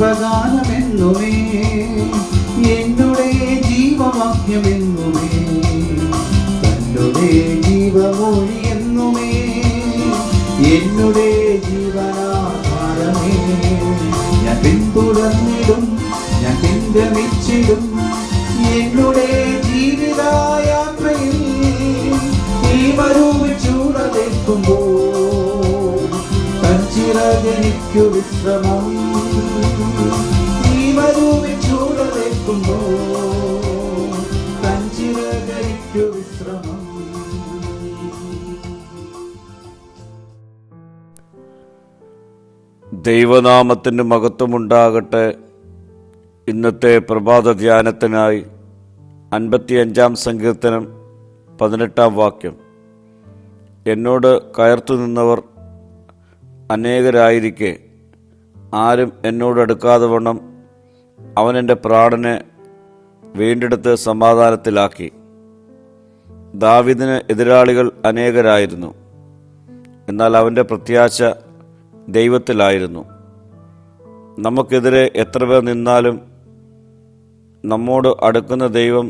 ഇമ്പഗാനമെന്നുമേ എന്നുടെ ജീവവാക്യമെന്നുമേ തന്നുടെ ജീവമൊഴി എന്നുമേ എന്നുടെ ജീവനാധാരമേ. ഞാൻ പിന്തുടർന്നിടും, ഞാൻ പിൻഗമിച്ചിടും എന്നുടെ ജീവിതയാത്രയിൽ. ഈ മരുഭൂമിച്ചൂടലേൽക്കുമ്പോൾ തഞ്ചിറകനിക്കു വിശ്രമം. ഈ മരുഭൂമിച്ചൂടലേൽക്കുമ്പോൾ തഞ്ചിറകനിക്കു വിശ്രമം. ദൈവനാമത്തിന് മഹത്വമുണ്ടാകട്ടെ. ഇന്നത്തെ പ്രഭാത ധ്യാനത്തിനായി 55 സങ്കീർത്തനം 18 വാക്യം. എന്നോട് കയർത്തു നിന്നവർ അനേകരായിരിക്കെ ആരും എന്നോട് അടുക്കാതെ വണ്ണം അവൻ എൻ്റെ പ്രാണനെ വീണ്ടെടുത്ത് സമാധാനത്തിലാക്കി. ദാവീദിന് എതിരാളികൾ അനേകരായിരുന്നു, എന്നാൽ അവൻ്റെ പ്രത്യാശ ദൈവത്തിലായിരുന്നു. നമുക്കെതിരെ എത്ര പേർ നിന്നാലും നമ്മോട് അടുക്കുന്ന ദൈവം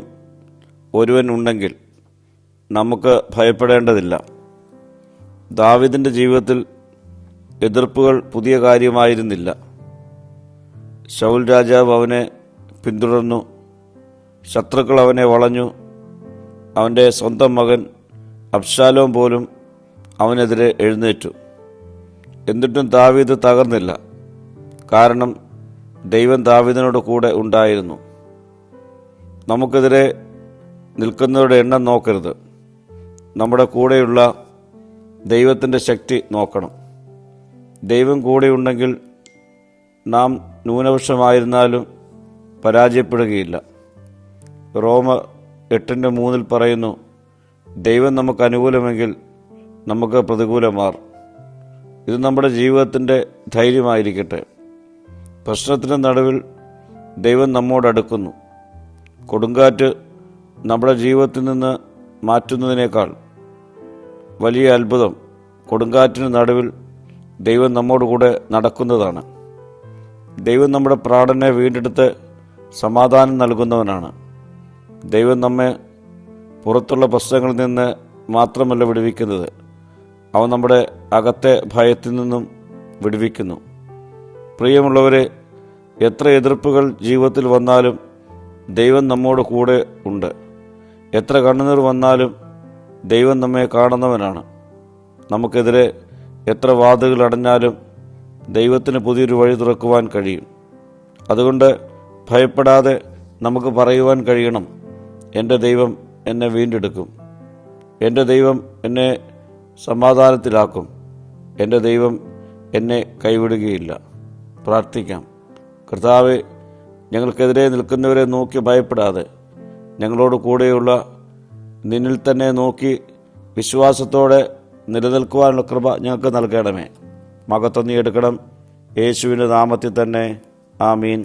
ഒരുവൻ ഉണ്ടെങ്കിൽ നമുക്ക് ഭയപ്പെടേണ്ടതില്ല. ദാവീദിൻ്റെ ജീവിതത്തിൽ എതിർപ്പുകൾ പുതിയ കാര്യമായിരുന്നില്ല. ശൗൽ രാജാവ് അവനെ പിന്തുടർന്നു, ശത്രുക്കൾ അവനെ വളഞ്ഞു. അവൻ്റെ സ്വന്തം മകൻ അബ്ശാലോം പോലും അവനെതിരെ എഴുന്നേറ്റു. എന്നിട്ടും ദാവീദ് തകർന്നില്ല, കാരണം ദൈവം ദാവീദിനോട് കൂടെ ഉണ്ടായിരുന്നു. നമുക്കെതിരെ നിൽക്കുന്നവരുടെ എണ്ണം നോക്കരുത്, നമ്മുടെ കൂടെയുള്ള ദൈവത്തിൻ്റെ ശക്തി നോക്കണം. ദൈവം കൂടെയുണ്ടെങ്കിൽ നാം ന്യൂനപക്ഷമായിരുന്നാലും പരാജയപ്പെടുകയില്ല. റോമർ 8:3 പറയുന്നു, ദൈവം നമുക്ക് അനുകൂലമെങ്കിൽ നമുക്ക് പ്രതികൂലമാർ. ഇത് നമ്മുടെ ജീവിതത്തിൻ്റെ ധൈര്യമായിരിക്കട്ടെ. പ്രശ്നത്തിൻ്റെ നടുവിൽ ദൈവം നമ്മോടടുക്കുന്നു. കൊടുങ്കാറ്റ് നമ്മുടെ ജീവിതത്തിൽ നിന്ന് മാറ്റുന്നതിനേക്കാൾ വലിയ അത്ഭുതം കൊടുങ്കാറ്റിന് നടുവിൽ ദൈവം നമ്മോട് കൂടെ നടക്കുന്നതാണ്. ദൈവം നമ്മുടെ പ്രാണനെ വീണ്ടെടുത്ത് സമാധാനം നൽകുന്നവനാണ്. ദൈവം നമ്മെ പുറത്തുള്ള പ്രശ്നങ്ങളിൽ നിന്ന് മാത്രമല്ല വിടുവിക്കുന്നത്, അവൻ നമ്മുടെ അകത്തെ ഭയത്തിൽ നിന്നും വിടുവിക്കുന്നു. പ്രിയമുള്ളവരെ, എത്ര എതിർപ്പുകൾ ജീവിതത്തിൽ വന്നാലും ദൈവം നമ്മോട് കൂടെ ഉണ്ട്. എത്ര കണ്ണുനീർ വന്നാലും ദൈവം നമ്മെ കാണുന്നവനാണ്. നമുക്കെതിരെ എത്ര വാതിലുകൾ അടഞ്ഞാലും ദൈവത്തിന് പുതിയൊരു വഴി തുറക്കുവാൻ കഴിയും. അതുകൊണ്ട് ഭയപ്പെടാതെ നമുക്ക് പറയുവാൻ കഴിയണം, എൻ്റെ ദൈവം എന്നെ വീണ്ടെടുക്കും, എൻ്റെ ദൈവം എന്നെ സമാധാനത്തിലാക്കും, എൻ്റെ ദൈവം എന്നെ കൈവിടുകയില്ല. പ്രാർത്ഥിക്കാം. കർത്താവേ, ഞങ്ങൾക്കെതിരെ നിൽക്കുന്നവരെ നോക്കി ഭയപ്പെടാതെ ഞങ്ങളോട് കൂടെയുള്ള നിന്നിൽ തന്നെ നോക്കി വിശ്വാസത്തോടെ നിലനിൽക്കുവാനുള്ള കൃപ ഞങ്ങൾക്ക് നൽകണമേ. മഹത്വം നീ എടുക്കണം. യേശുവിൻ്റെ നാമത്തിൽ തന്നെ. ആമീൻ.